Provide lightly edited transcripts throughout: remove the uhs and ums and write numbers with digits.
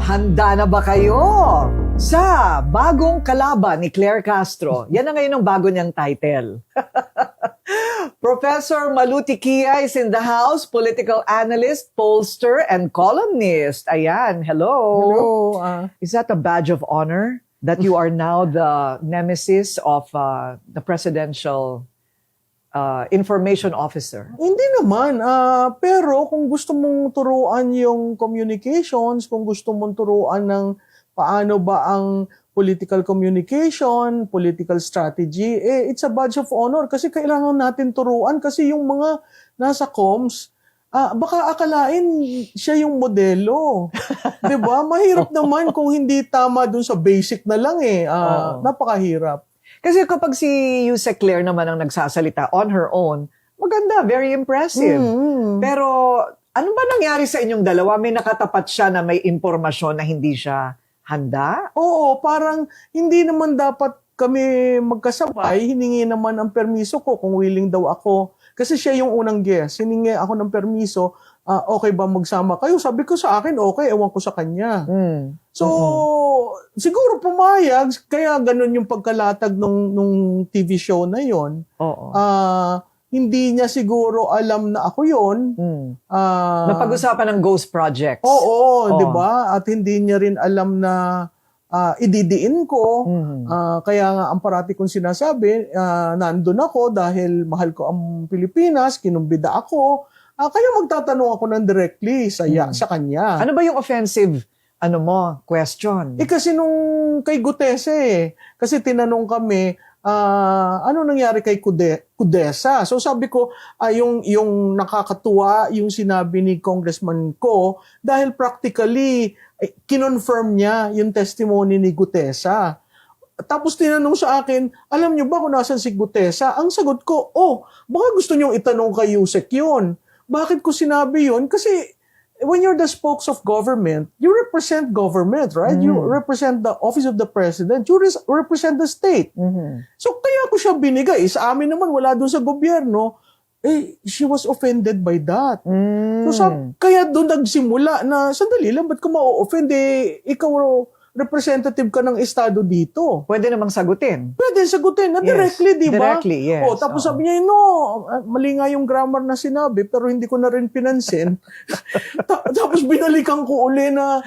Handa na ba kayo sa bagong kalaban ni Claire Castro? Yan na ngayon ang bago niyang title. Professor Maluti Kia is in the house, political analyst, pollster, and columnist. Ayan, hello. Hello. Is that a badge of honor that you are now the nemesis of the presidential information officer? Hindi naman. Pero kung gusto mong turuan yung communications, kung gusto mong turuan ng paano ba ang political communication, political strategy, it's a badge of honor kasi kailangan natin turuan kasi yung mga nasa comms, baka akalain siya yung modelo. 'Di ba? Mahirap naman kung hindi tama dun sa basic na lang eh. Napakahirap. Kasi kapag si Yusek Claire naman ang nagsasalita on her own, maganda, very impressive. Pero ano ba nangyari sa inyong dalawa? May nakatapat siya na may impormasyon na hindi siya handa? Oo, parang hindi naman dapat kami magkasabay. Hiningi naman ang permiso ko kung willing daw ako. Kasi siya yung unang guest. Hiningi ako ng permiso. Okay ba magsama kayo? Sabi ko sa akin, okay. Ewan ko sa kanya. So, siguro pumayag. Kaya ganun yung pagkalatag nung TV show na yon. Oo. Hindi niya siguro alam na ako yon. Napag-usapan ng ghost projects. Oo, di ba? At hindi niya rin alam na ididiin ko. Kaya nga ang parati kong sinasabi, nandun ako dahil mahal ko ang Pilipinas, kinumbida ako. Kaya magtatanong ako ng directly sa kanya. Ano ba yung offensive question? Kasi nung kay Gutese, kasi tinanong kami, ano nangyari kay Kudesa? So sabi ko, yung nakakatuwa yung sinabi ni Congressman Ko dahil practically kinonfirm niya yung testimony ni Gutesa. Tapos tinanong sa akin, alam niyo ba kung nasan si Gutesa? Ang sagot ko, baka gusto niyong itanong kay Yusek yun. Bakit ko sinabi yun? Kasi when you're the spokes of government, you represent government, right? You represent the office of the president. You represent the state. So kaya ko siya binigay. Sa amin naman, wala doon sa gobyerno. She was offended by that. So kaya doon nagsimula na, sandali lang, ba't ka ma-offend? Ikaw representative ka ng estado dito. Pwede namang sagutin. Pwede sagutin na directly, di ba? Directly, yes. Tapos sabi niya, mali nga yung grammar na sinabi, pero hindi ko na rin pinansin. Tapos binalikan ko uli na,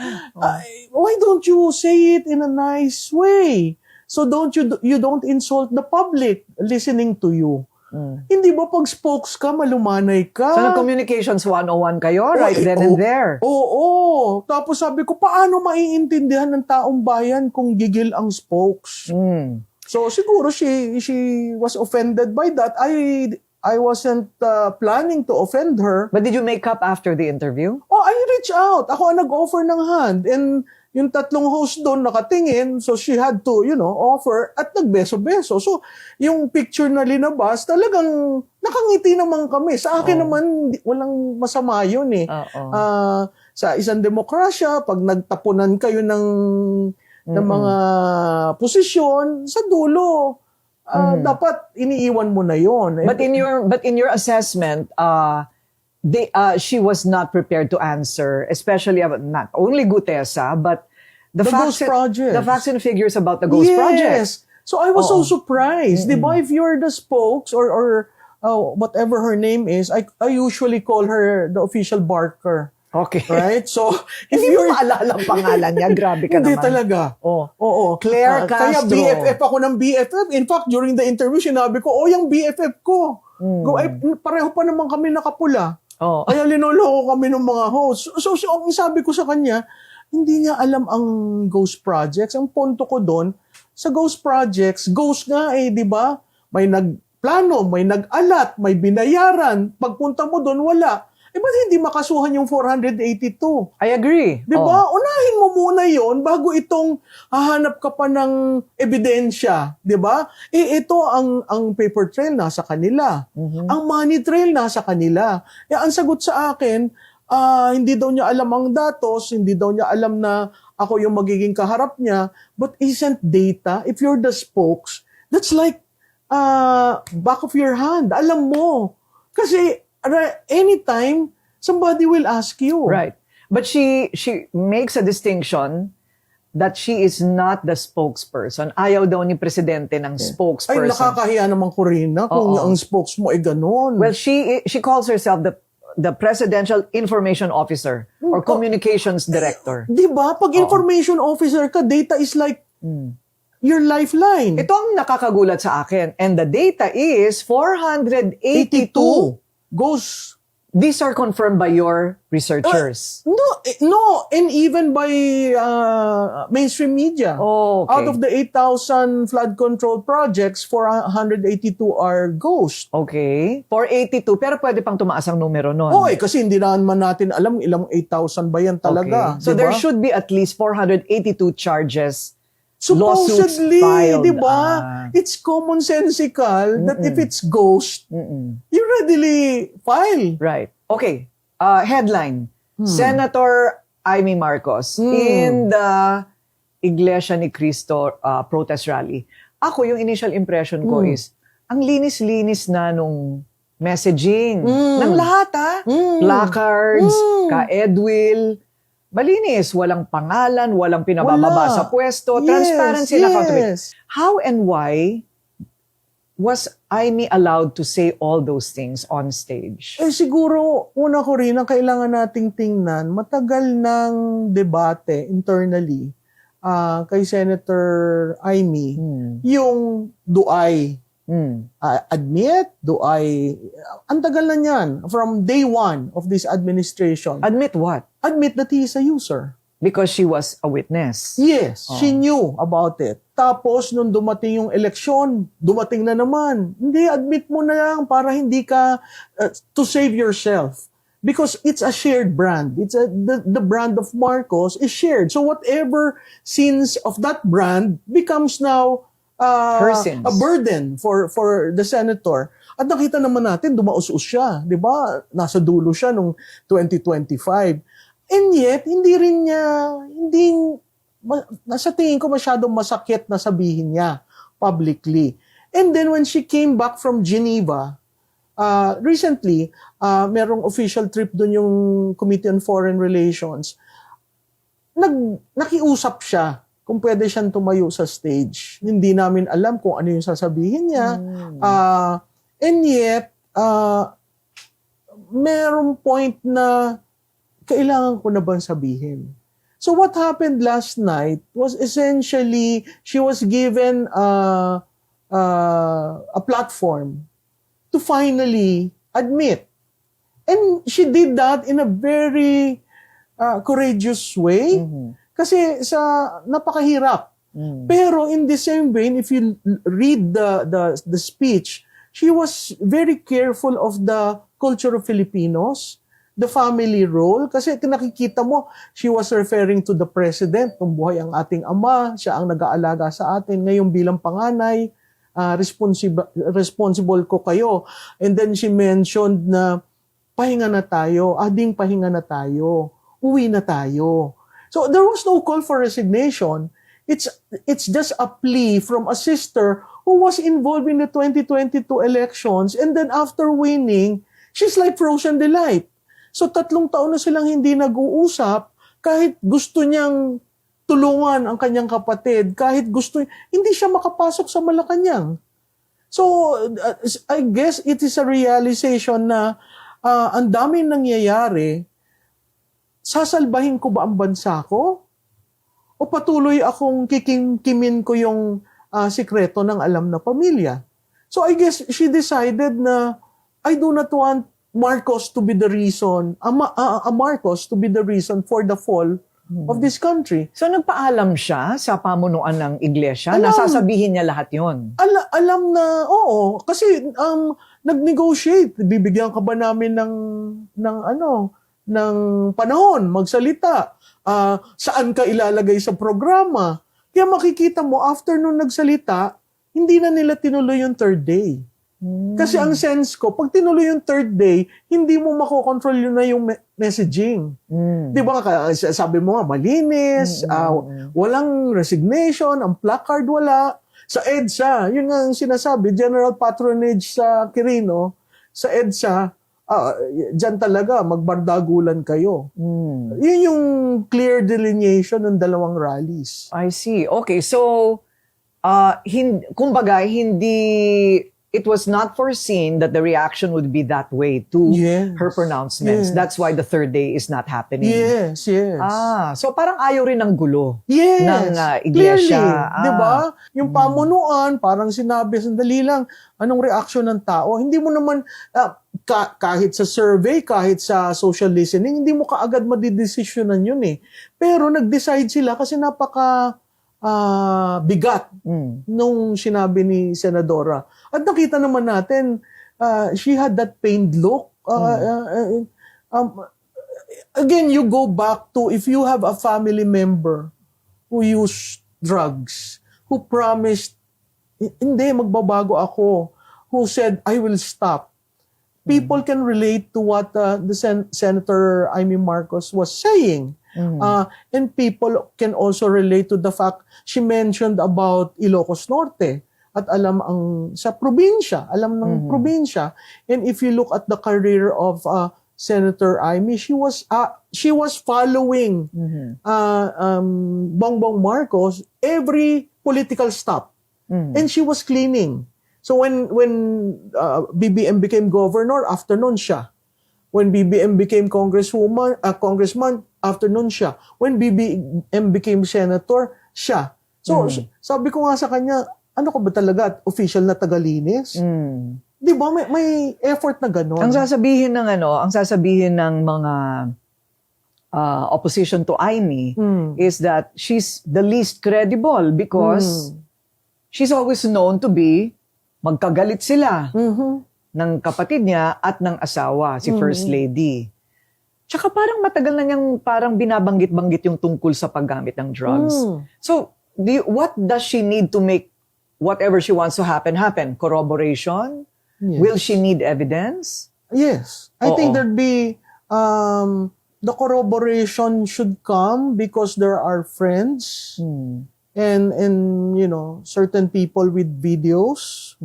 why don't you say it in a nice way? So you don't insult the public listening to you. Hindi ba pag spokes ka, malumanay ka? So, nag-communications 101 kayo right then and there? Oo. Tapos sabi ko, paano maiintindihan ng taong bayan kung gigil ang spokes? So, siguro she was offended by that. I wasn't planning to offend her. But did you make up after the interview? I reached out. Ako ang nag-offer ng hand. And yung tatlong host doon nakatingin, so she had to, offer at nagbeso-beso. So, yung picture na linabas, talagang nakangiti naman kami. Sa akin naman, walang masama yun eh. Sa isang demokrasya, pag nagtapunan kayo ng mga posisyon, sa dulo, dapat iniiwan mo na yun. But in your assessment, she was not prepared to answer, especially about not only Gutesa, but the facts and figures about the ghost projects. So I was so surprised. Diba, if you're the spokes or whatever her name is, I usually call her the official barker. Okay. Right? So, hindi mo maalala ang pangalan niya. Grabe ka hindi naman. Hindi talaga. Oo. Claire Castro. Kaya BFF ako ng BFF. In fact, during the interview, sinabi ko, yung BFF ko. Pareho pa naman kami nakapula. Kaya linoloko kami ng mga hosts. So, ang sabi ko sa kanya, hindi niya alam ang ghost projects. Ang punto ko doon, sa ghost projects, ghost nga di ba? May nagplano, may nag-alat, may binayaran. Pagpunta mo doon, wala. Ba't hindi makasuhan yung 482? I agree. Di ba? Unahin mo muna yon bago itong hahanap ka pa ng ebidensya. Di ba? Ito ang paper trail nasa kanila. Ang money trail nasa kanila. Ang sagot sa akin, hindi daw niya alam ang datos, hindi daw niya alam na ako yung magiging kaharap niya. But isn't data, if you're the spokes, that's like back of your hand. Alam mo. Kasi anytime, somebody will ask you. Right. But she makes a distinction that she is not the spokesperson. Ayaw daw ni presidente ng Ay, spokesperson. nakakahiya naman, Corina, kung Oo. ang spokes mo ay ganun. Well, she calls herself the Presidential Information Officer or Communications Director. Di ba? Pag information officer ka, data is like your lifeline. Ito ang nakakagulat sa akin. And the data is 482. 82 goes. These are confirmed by your researchers. No, and even by mainstream media. Oh, okay. Out of the 8,000 flood control projects, 482 are ghost. Okay. 482. Pero pwede pang tumaas ang numero nun. Hoy, kasi hindi naman natin alam ilang 8,000 ba yan talaga. Okay. So diba? there should be at least 482 charges. Supposedly, lawsuits filed. di ba? It's commonsensical that if it's ghost, you readily file. Right. Okay. Headline. Senator Amy Marcos in the Iglesia ni Cristo protest rally. Ako, yung initial impression ko is, ang linis-linis na nung messaging. Ng lahat, Placards, ka-Edwil. Malinis, walang pangalan, walang pinabababa Wala. sa pwesto, Yes, transparency and accountability. yes. How and why was Amy allowed to say all those things on stage? Eh siguro, una ko rin, ang kailangan nating tingnan, matagal ng debate internally kay Senator Amy, yung do I admit, ang tagal na niyan, from day one of this administration, Admit what? admit that he is a user. Because she was a witness. Yes, she knew about it. Tapos, nung dumating yung eleksyon, dumating na naman. Hindi, admit mo na lang para hindi ka, to save yourself. Because it's a shared brand. The brand of Marcos is shared. So whatever sins of that brand becomes now Her sins. a burden for the senator. At nakita naman natin, dumaus-us siya. Di ba? Nasa dulo siya nung 2025. And yet, nasa tingin ko masyadong masakit na sabihin niya publicly. And then when she came back from Geneva, recently, merong official trip doon yung Committee on Foreign Relations, nakiusap siya kung pwede siyang tumayo sa stage. Hindi namin alam kung ano yung sasabihin niya. And yet, merong point na kailangan ko na bang sabihin? So what happened last night was essentially she was given a platform to finally admit. And she did that in a very courageous way kasi napakahirap. Pero in the same vein, if you read the speech, she was very careful of the culture of Filipinos, the family role, kasi nakikita mo, she was referring to the president, nung buhay ang ating ama, siya ang nag-aalaga sa atin, ngayon bilang panganay, responsible ko kayo. And then she mentioned na, pahinga na tayo, pahinga na tayo, uwi na tayo. So there was no call for resignation. It's just a plea from a sister who was involved in the 2022 elections, and then after winning, she's like frozen delight. So 3 taon na silang hindi nag-uusap, kahit gusto niyang tulungan ang kanyang kapatid, kahit hindi siya makapasok sa Malacanang. So I guess it is a realization na ang daming nangyayari, sasalbahin ko ba ang bansa ko? O patuloy akong kikimkimin ko yung sikreto ng alam na pamilya? So I guess she decided na I do not want Marcos to be the reason, Marcos to be the reason for the fall of this country. So nagpaalam siya sa pamunuan ng iglesia, Alam. nasasabihin niya lahat yon. Alam na, oo, kasi nag-negotiate. Bibigyan ka ba namin ng panahon, magsalita? Saan ka ilalagay sa programa? Kaya makikita mo, after nung nagsalita, hindi na nila tinuloy yung 3rd day. Kasi ang sense ko, pag tinuloy yung 3rd day, hindi mo makokontrol yun na yung messaging. Di ba, sabi mo nga, malinis, walang resignation, ang placard wala. Sa EDSA, yun nga ang sinasabi, general patronage sa Quirino, sa EDSA, dyan talaga, magbardagulan kayo. Hmm. Yun yung clear delineation ng dalawang rallies. I see. Okay, so kumbaga it was not foreseen that the reaction would be that way to Yes. her pronouncements. Yes. That's why the third day is not happening. Yes. So parang ayaw rin ng gulo. Yes. Ng Clearly. iglesia. Di ba? Yung pamunuan, parang sinabi, sandali lang, anong reaction ng tao? Hindi mo naman, kahit sa survey, kahit sa social listening, hindi mo kaagad madidesisyonan yun eh. Pero nag-decide sila kasi napaka bigat nung sinabi ni Senadora. At nakita naman natin, she had that pained look. Again, you go back to if you have a family member who used drugs, who promised, hindi, magbabago ako, who said, I will stop. People can relate to what the Senator Amy Marcos was saying. And people can also relate to the fact she mentioned about Ilocos Norte at alam sa probinsya, alam ng probinsya. And if you look at the career of Senator Amy, she was following Bongbong Marcos every political stop. And she was cleaning. So when BBM became governor, after nun siya. When BBM became congressman, after nun siya. When BBM became senator, siya. So, sabi ko nga sa kanya, ano ka ba talaga? Official na tagalinis? Di ba? May effort na gano'n. Ang sasabihin ng mga opposition to Amy is that she's the least credible because she's always known to be magkagalit sila. Ng kapatid niya at ng asawa, si First Lady. Tsaka parang matagal na niyang parang binabanggit-banggit yung tungkol sa paggamit ng drugs. So, what does she need to make whatever she wants to happen? Corroboration? Yes. Will she need evidence? Yes. I think there'd be, the corroboration should come because there are friends and certain people with videos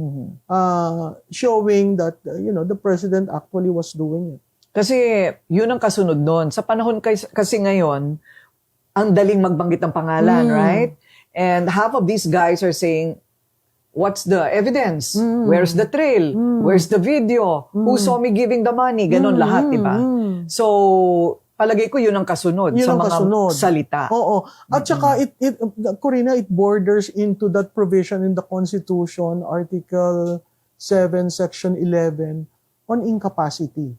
showing that the president actually was doing it. Kasi yun ang kasunod nun. Sa panahon kasi ngayon, ang daling magbanggit ng pangalan, right? And half of these guys are saying, what's the evidence? Where's the trail? Where's the video? Who saw me giving the money? Ganon lahat, di ba? So, palagay ko yun ang kasunod sa mga salita. Oo. At saka, Corina, it borders into that provision in the Constitution, Article 7, Section 11, on incapacity.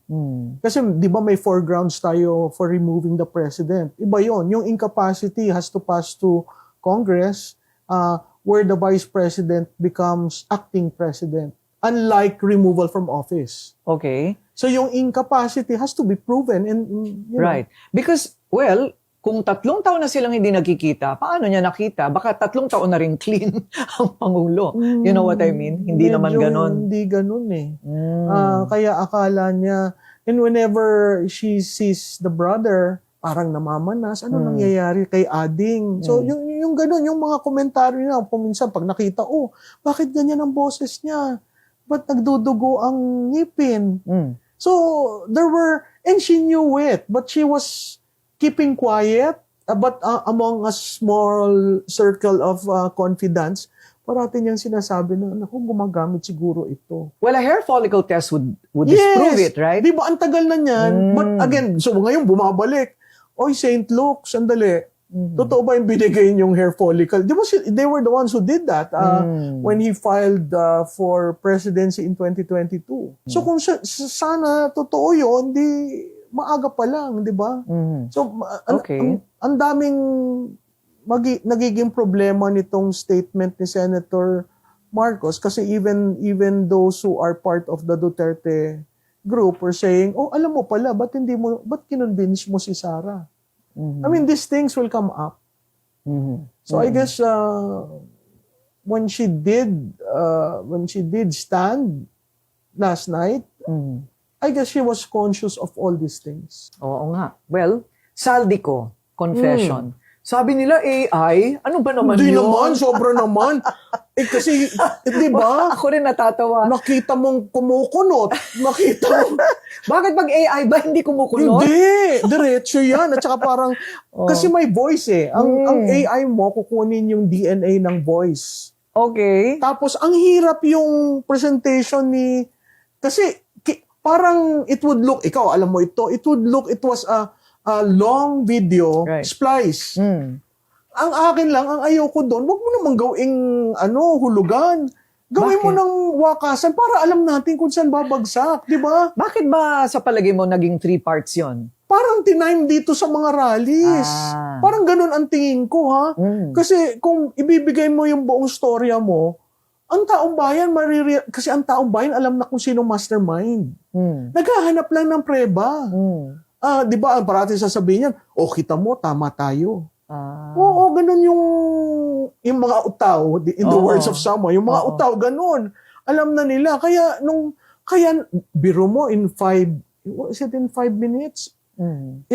Kasi, di ba may 4 grounds tayo for removing the president? Iba yon. Yung incapacity has to pass to Congress where the vice president becomes acting president. Unlike removal from office. Okay. So yung incapacity has to be proven. And, right. Because, well, kung 3 taon na silang hindi nagkikita, paano niya nakita? Baka 3 taon na rin clean ang Pangulo. You know what I mean? Hindi naman ganon. Hindi ganon eh. Kaya akala niya, and whenever she sees the brother, parang namamanas, ano nangyayari kay Ading? So yung ganon, yung mga komentaryo niya, minsan pag nakita, bakit ganyan ang boses niya? Ba't nagdudugo ang ngipin? So, there were, and she knew it, but she was keeping quiet, but among a small circle of confidants, parati niyang sinasabi na, naku, gumagamit siguro ito. Well, a hair follicle test would disprove it, right? Di ba, ang tagal na niyan, but again, so ngayon bumabalik, Oy, St. Luke, sandali, totoo ba yung binigay yung hair follicle? Di ba, they were the ones who did that when he filed for presidency in 2022. So kung sana totoo yun, di maaga pa lang, di ba? So ang daming nagiging problema nitong statement ni Senator Marcos kasi even those who are part of the Duterte group were saying, alam mo pala, ba't kinonvince mo si Sara? I mean, these things will come up. So I guess when she did stand last night, I guess she was conscious of all these things. Oo nga. Well, Saldico, confession. Sabi nila AI, ano ba naman Hindi yun? naman, sobra naman. kasi, di ba? Ako rin natatawa. Nakita mong kumukunot. Nakita mo. Bakit pag AI ba hindi kumukulot? Hindi. Diretso yan. At saka parang, kasi may voice eh. Ang AI mo, kukunin yung DNA ng voice. Okay. Tapos, ang hirap yung presentation ni, kasi, parang it would look, ikaw, alam mo ito, it was a long video, Right. splice. Mm. Ang akin lang, ang ayoko doon, wag mo namang gawing, hulugan. Gawin mo Bakit? ng wakasan para alam natin kung saan babagsak, di ba? Bakit ba sa palagay mo naging 3 parts yon? Parang tinime dito sa mga rallies. Ah. Parang ganun ang tingin ko, ha? Mm. Kasi kung ibibigay mo yung buong storya mo, ang taong bayan, kasi ang taong bayan alam na kung sino mastermind. Mm. Naghahanap lang ng preba. Mm. Di ba, ang parati sasabihin yan, kita mo, tama tayo. Ah. Oo, ganun yung mga utaw, in the Oo. words of someone, yung mga Oo. utaw, ganun. Alam na nila. Kaya, biro mo in 5 minutes? Mm.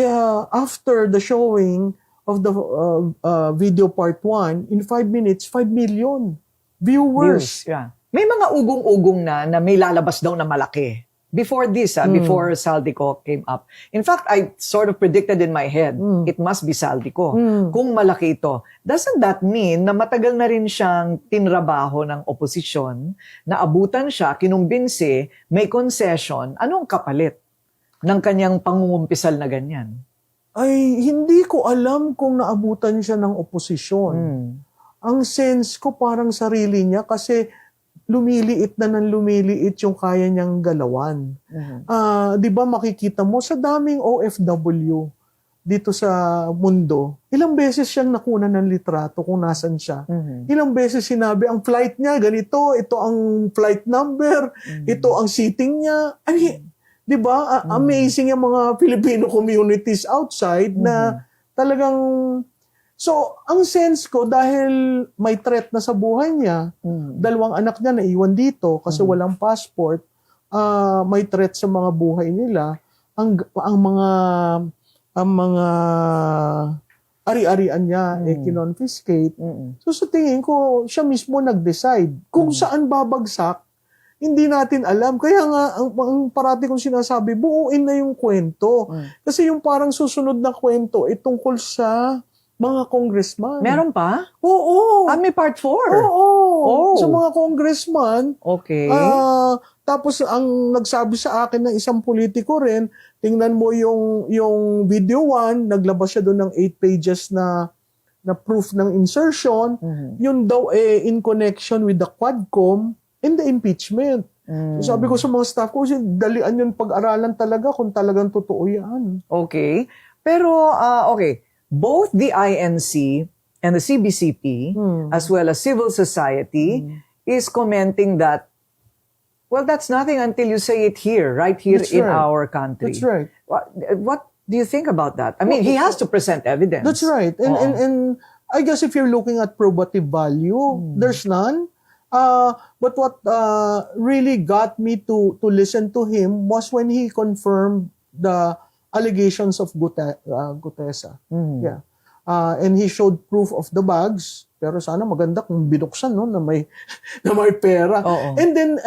After the showing of the video part 1, in 5 minutes, 5 million viewers. Yeah. May mga ugong-ugong na may lalabas daw na malaki. Before this, before Saldico came up. In fact, I sort of predicted in my head, it must be Saldico. Kung malaki ito. Doesn't that mean na matagal na rin siyang tinrabaho ng oposisyon, na abutan siya, kinumbinsi, may concession, anong kapalit ng kanyang pangungumpisal na ganyan? Ay, hindi ko alam kung naabutan siya ng oposisyon. Ang sense ko parang sarili niya kasi lumiliit na ng lumiliit yung kaya niyang galawan. Di ba makikita mo sa daming OFW dito sa mundo, ilang beses siyang nakuna ng litrato kung nasan siya. Ilang beses sinabi, ang flight niya, ganito, ito ang flight number, ito ang seating niya. Di ba? Amazing yung mga Filipino communities outside na talagang. So, ang sense ko, dahil may threat na sa buhay niya, 2 anak niya naiwan dito kasi walang passport, may threat sa mga buhay nila, ang mga ari-arian niya kinonfiscate. So, sa tingin ko, siya mismo nag-decide. Kung saan babagsak, hindi natin alam. Kaya nga, ang parati kong sinasabi, buuin na yung kwento. Kasi yung parang susunod na kwento, tungkol sa mga congressman. Meron pa? Oo. May part 4? Oo. Oh. Sa mga congressman. Okay. Tapos ang nagsabi sa akin ng isang politiko rin, tingnan mo yung video 1, naglabas siya doon ng 8 pages na proof ng insertion. Yun daw in connection with the Quadcom and the impeachment. So sabi ko sa mga staff ko, dalian yun pag-aralan talaga kung talagang totoo yan. Okay. Pero, okay. Both the INC and the CBCP, as well as civil society, is commenting that, well, that's nothing until you say it here, right here That's in right. our country. That's right. What do you think about that? I mean, he has to present evidence. That's right. And I guess if you're looking at probative value, there's none. But what really got me to listen to him was when he confirmed the allegations of Gutesa. Yeah. And he showed proof of the bags, pero sana maganda kung binuksan na may pera. Oo. And then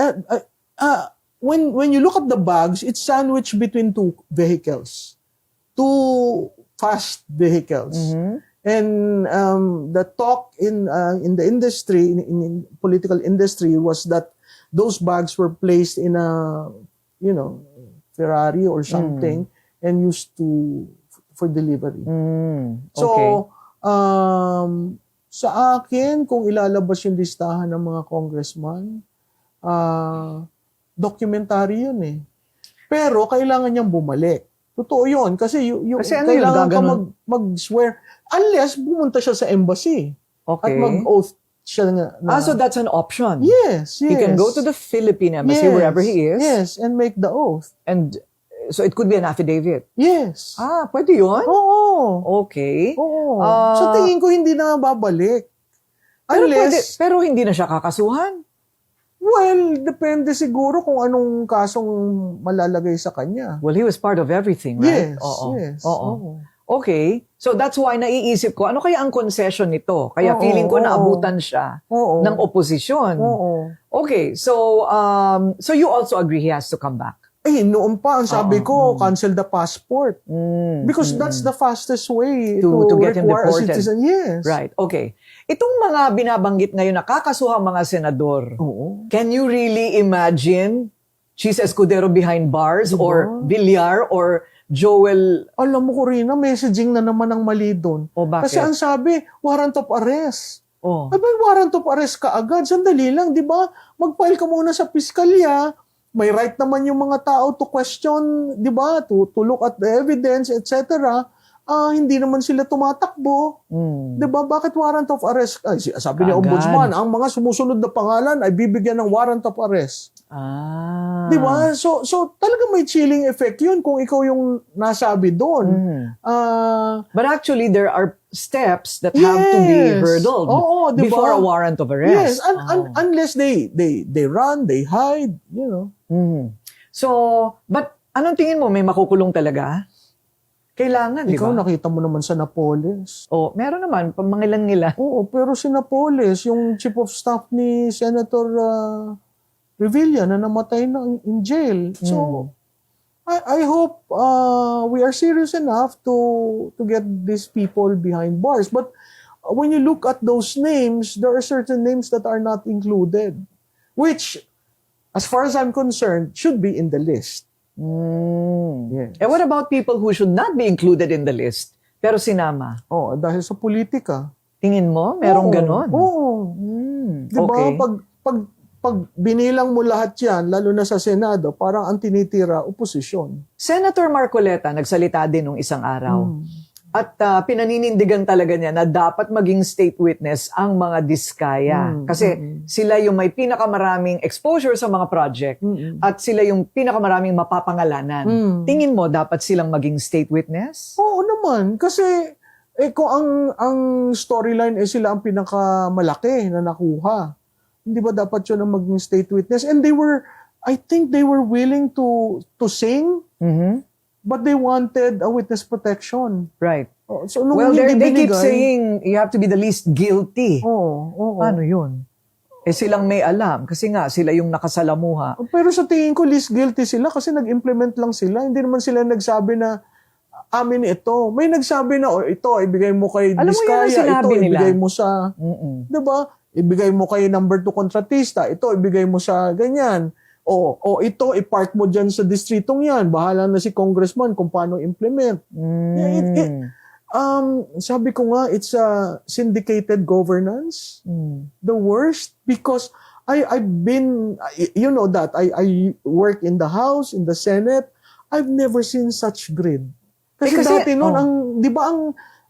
when you look at the bags, it's sandwiched between 2 vehicles. 2 fast vehicles. And the talk in the industry, in political industry, was that those bags were placed in a Ferrari or something and used for delivery. Okay. So, sa akin, kung ilalabas yung listahan ng mga congressman, documentary yun eh. Pero kailangan niyang bumalik. Totoo yun. Kasi Kasi ano kailangan yun, ka gaganon? mag-swear. Unless pumunta siya sa embassy. Okay. At mag-oath siya na. So that's an option. Yes. He can go to the Philippine embassy, wherever he is. Yes, and make the oath. And so it could be an affidavit. Yes. Pwede yun? Oo. Okay. Oo. So tingin ko hindi na babalik. Pero hindi na siya kakasuhan. Well, depende siguro kung anong kasong malalagay sa kanya. Well, he was part of everything, right? Yes, Oo. yes. Oo. Oo. Okay. So that's why naiisip ko, ano kaya ang concession nito? Kaya Oo, feeling ko oo. naabutan siya Oo. ng oposisyon. Oo. Okay. So you also agree he has to come back? Noon pa, ang sabi Oo. ko, cancel the passport. Because that's the fastest way To get him require a deported. citizen. Yes. Right. Okay. Itong mga binabanggit ngayon na kakasuhang mga senador, Oo. can you really imagine Chis Escudero behind bars Diba? or Villar or Joel? Alam mo ko rin, messaging na naman ang mali doon. O bakit? Kasi ang sabi, warrant of arrest. Oh. Ay ba, warrant of arrest ka agad? Sandali lang, di ba? Mag-file ka muna sa piskalya. May right naman yung mga tao to question, di ba? To look at the evidence, etc. Hindi naman sila tumatakbo. Di ba? Bakit warrant of arrest? Ay, sabi ni Kaagad. Ombudsman, ang mga sumusunod na pangalan ay bibigyan ng warrant of arrest. Di ba? So talaga may chilling effect yun kung ikaw yung nasabi doon. But actually, there are steps that have to be hurdled Oo, di ba? before a warrant of arrest. Yes, unless they run, they hide, you know. So, but anong tingin mo? May makukulong talaga? Kailangan, di Ikaw ba? nakita mo naman sa Napoles. Oh, meron naman, pamangilan-ngilan. Oo, pero si Napoles, yung chief of staff ni Senator Revilla na namatay na in jail. So, I hope we are serious enough to get these people behind bars. But when you look at those names, there are certain names that are not included, which, as far as I'm concerned, should be in the list. Yes. And what about people who should not be included in the list, pero sinama? Oh, dahil sa politika. Tingin mo, merong ganon? Oo. Di ba? Okay. Pag binilang mo lahat yan, lalo na sa Senado, parang ang tinitira, oposisyon. Senator Marcoleta nagsalita din nung isang araw. At pinaninindigan talaga niya na dapat maging state witness ang mga diskaya. Kasi sila yung may pinakamaraming exposure sa mga project at sila yung pinakamaraming mapapangalanan. Tingin mo, dapat silang maging state witness? Oo naman. Kasi kung ang storyline sila ang pinakamalaki na nakuha, hindi ba dapat yun ang maging state witness? And I think they were willing to sing, but they wanted a witness protection. Right. So, nung Well, they hindi keep binigay, saying you have to be the least guilty. Oo. Paano yun? Silang may alam kasi nga sila yung nakasalamuha. Pero sa tingin ko, least guilty sila kasi nag-implement lang sila. Hindi naman sila nagsabi na amin ito. May nagsabi na, ito, ibigay mo kay Alam mo yun ang Diskaya, sinabi ito, nila. ibigay mo sa, diba? Ibigay mo kay number 2 kontratista, ito, ibigay mo sa ganyan. O ito, i-park mo dyan sa distritong yan. Bahala na si congressman kung paano implement. Sabi ko nga, it's a syndicated governance. The worst, because I've been, you know that, I work in the House, in the Senate. I've never seen such greed. Kasi dati noon, di ba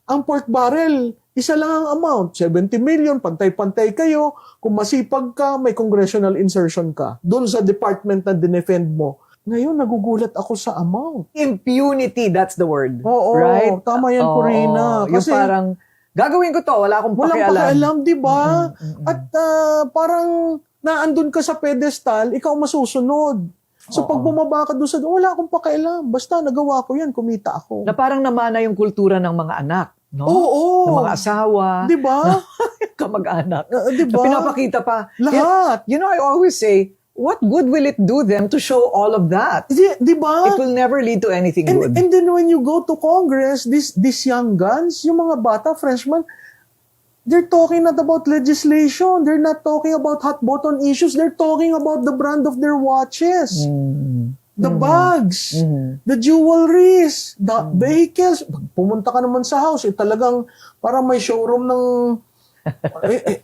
ang pork barrel, isa lang ang amount, 70 million, pantay-pantay kayo. Kung masipag ka, may congressional insertion ka. Doon sa department na dinefend mo. Ngayon, nagugulat ako sa amount. Impunity, that's the word. Oo, right? tama yan, Corina. Yung Kasi parang, gagawin ko to, wala akong walang pakialam. pakialam, di ba? At parang naandun ka sa pedestal, ikaw masusunod. So pag bumaba ka doon sa wala akong pakialam. Basta nagawa ko yan, kumita ako. Na parang namana yung kultura ng mga anak. No? Oo. Ng mga asawa. Di ba? Kamag-anak. Di ba? Na pinapakita pa. Lahat. You know, I always say, what good will it do them to show all of that? Di ba? It will never lead to anything good. And then when you go to Congress, these young guns, yung mga bata, freshmen, they're talking not about legislation. They're not talking about hot button issues. They're talking about the brand of their watches. The bags, the jewelries, the vehicles. Pag pumunta ka naman sa house, talagang parang may showroom ng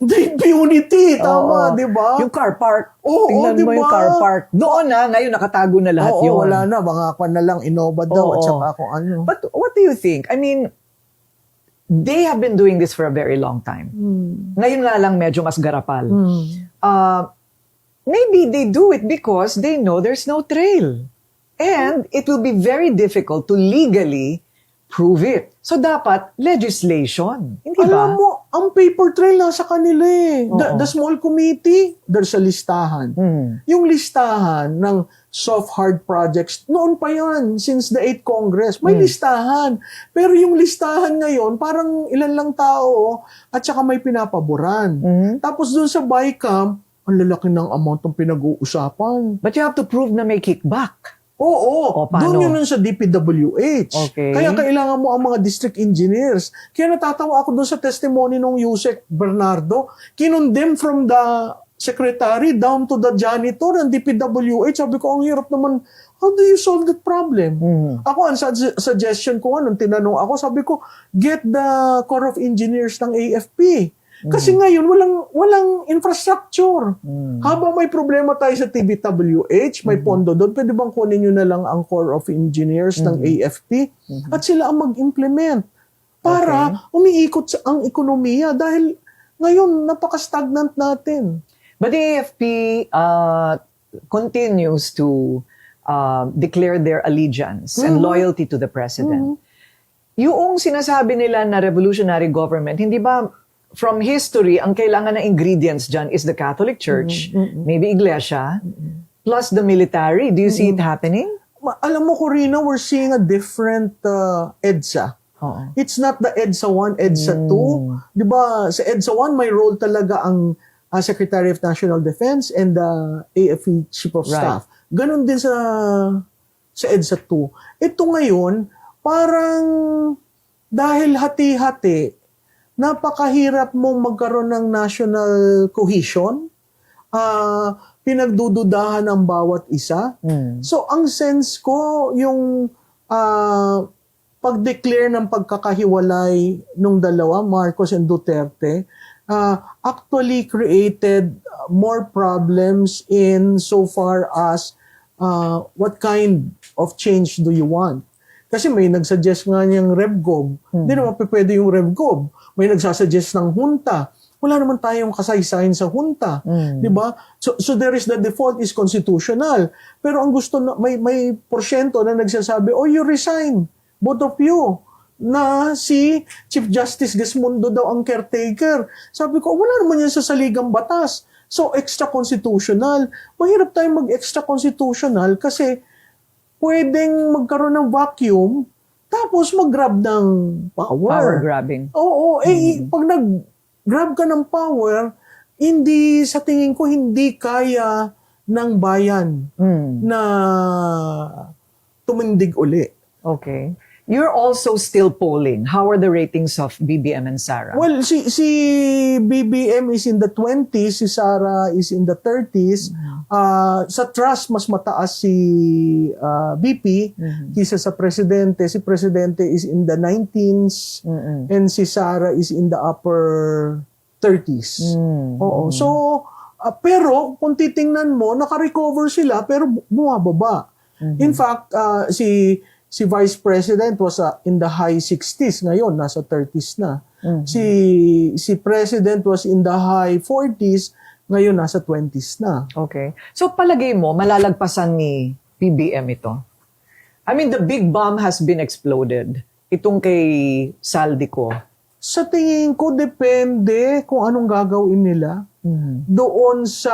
the impunity. Tama, di ba? Yung car park. Oo, Tingnan mo diba? yung car park. Doon ngayon nakatago na lahat yun. Wala na. Mga kwan na lang, Innova daw, Oo. at saka kung ano. But what do you think? I mean, they have been doing this for a very long time. Ngayon nga lang medyo mas garapal. Maybe they do it because they know there's no trail. And it will be very difficult to legally prove it. So dapat legislation. Hindi ba? Alam mo, ang paper trail nasa kanila eh. Oo. The small committee, there's a listahan. Yung listahan ng soft hard projects. Noon pa yan, since the 8th Congress. May listahan. Pero yung listahan ngayon, parang ilan lang tao at saka may pinapaboran. Tapos doon sa BICAM, ang lalaki ng amount ng pinag-uusapan. But you have to prove na may kickback. Oo, O, paano? doon yun sa DPWH. Okay. Kaya kailangan mo ang mga district engineers. Kaya natatawa ako doon sa testimony ng Yusek Bernardo. Kinondemn from the secretary down to the janitor ng DPWH. Sabi ko, ang hirap naman. How do you solve that problem? Ako, ang suggestion ko, nung tinanong ako, sabi ko, get the Corps of Engineers ng AFP. Kasi ngayon, walang infrastructure. Habang may problema tayo sa TBWH, may pondo doon, pwede bang kunin nyo na lang ang Corps of Engineers ng AFP at sila ang mag-implement para umiikot ang ekonomiya dahil ngayon, napaka-stagnant natin. But the AFP continues to declare their allegiance and loyalty to the president. Yung sinasabi nila na revolutionary government, hindi ba from history, ang kailangan na ingredients dyan is the Catholic Church, maybe Iglesia, plus the military. Do you see it happening? Alam mo, Corina, we're seeing a different EDSA. Oo. It's not the EDSA 1, EDSA 2. Di ba, sa EDSA 1, may role talaga ang Secretary of National Defense and the AFP Chief of Staff. Ganon din sa EDSA 2. Ito ngayon, parang dahil hati-hati, napakahirap mong magkaroon ng national cohesion, pinagdududahan ang bawat isa. So, ang sense ko, yung pag-declare ng pagkakahiwalay nung dalawa, Marcos and Duterte, actually created more problems in so far as what kind of change do you want? Kasi may nagsuggest nga niyang RevGov. Hindi naman pwede yung RevGov. May nagsasuggest ng junta. Wala naman tayong kasaysayan sa junta. Di ba? So there is the default is constitutional. Pero ang gusto, may porsyento na nagsasabi, oh, you resign. Both of you. Na si Chief Justice Gesmundo daw ang caretaker. Sabi ko, wala naman yan sa saligang batas. So, extra-constitutional. Mahirap tayong mag-extra-constitutional kasi pwedeng magkaroon ng vacuum tapos mag-grab ng power. Power grabbing. Oo. Pag nag-grab ka ng power, hindi, sa tingin ko, hindi kaya ng bayan na tumindig uli. Okay. You're also still polling. How are the ratings of BBM and Sara? Well, si BBM is in the 20s, si Sara is in the 30s. Sa trust, mas mataas si BP kisa sa presidente. Si presidente is in the 19s and si Sara is in the upper 30s. Oo. So, pero kung titingnan mo, naka-recover sila pero bumababa. In fact, si Vice President was in the high 60s. Ngayon, nasa 30s na. Si President was in the high 40s. Ngayon, nasa 20s na. Okay. So palagay mo, malalagpasan ni PBM ito? I mean, the big bomb has been exploded. Itong kay Saldico. Sa tingin ko, depende kung anong gagawin nila. Doon sa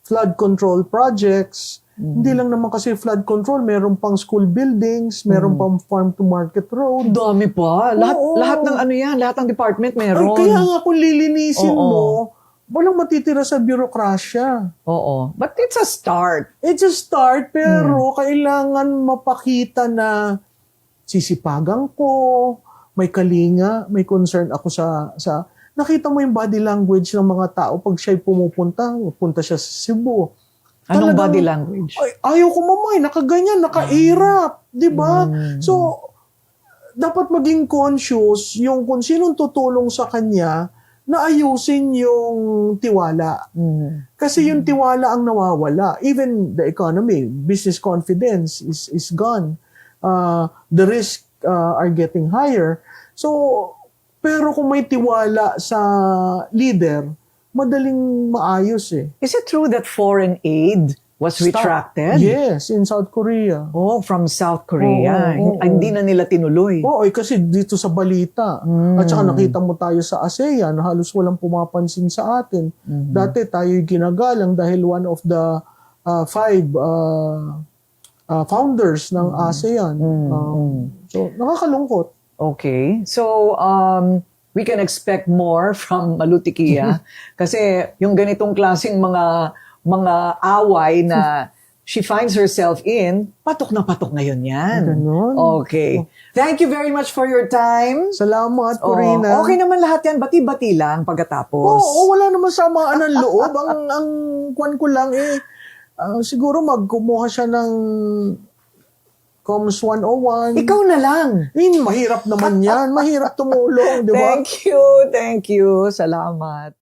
flood control projects. Hindi lang naman kasi flood control, meron pang school buildings, meron pang farm-to-market road. Dami pa. Lahat ng ano yan, lahat ng department meron. Ay, kaya nga kung lilinisin mo, walang matitira sa birokrasya. Oo. But it's a start. It's a start, pero kailangan mapakita na sisipagan ko, may kalinga, may concern ako sa nakita mo yung body language ng mga tao pag siya'y pupunta siya sa Cebu. Anong Talagang, body language? Ayaw ko mamay, nakaganyan, nakairap, di ba? So, dapat maging conscious yung kung sinong tutulong sa kanya na ayusin yung tiwala. Kasi yung tiwala ang nawawala. Even the economy, business confidence is gone. The risks are getting higher. So, pero kung may tiwala sa leader, madaling maayos eh. Is it true that foreign aid was Stop. retracted? Yes, in South Korea. Oh, from South Korea. Oo, oo, Hindi na nila tinuloy. Oo, kasi dito sa balita. At saka nakita mo tayo sa ASEAN, halos walang pumapansin sa atin. Dati tayo'y ginagalang dahil one of the five founders ng ASEAN. So, nakakalungkot. Okay. So, we can expect more from Malutikia kasi yung ganitong klaseng mga away na she finds herself in, patok na ngayon yan. Ganon. Okay. Thank you very much for your time. Salamat, Oh, Corina. okay naman lahat yan. Bati-bati lang pagkatapos. Oo, wala naman samaan ng loob. ang kwan ko lang siguro magkumuha siya ng Coms 101. Ikaw na lang. Mahirap naman yan. Mahirap tumulong, di ba? Thank you. Thank you. Salamat.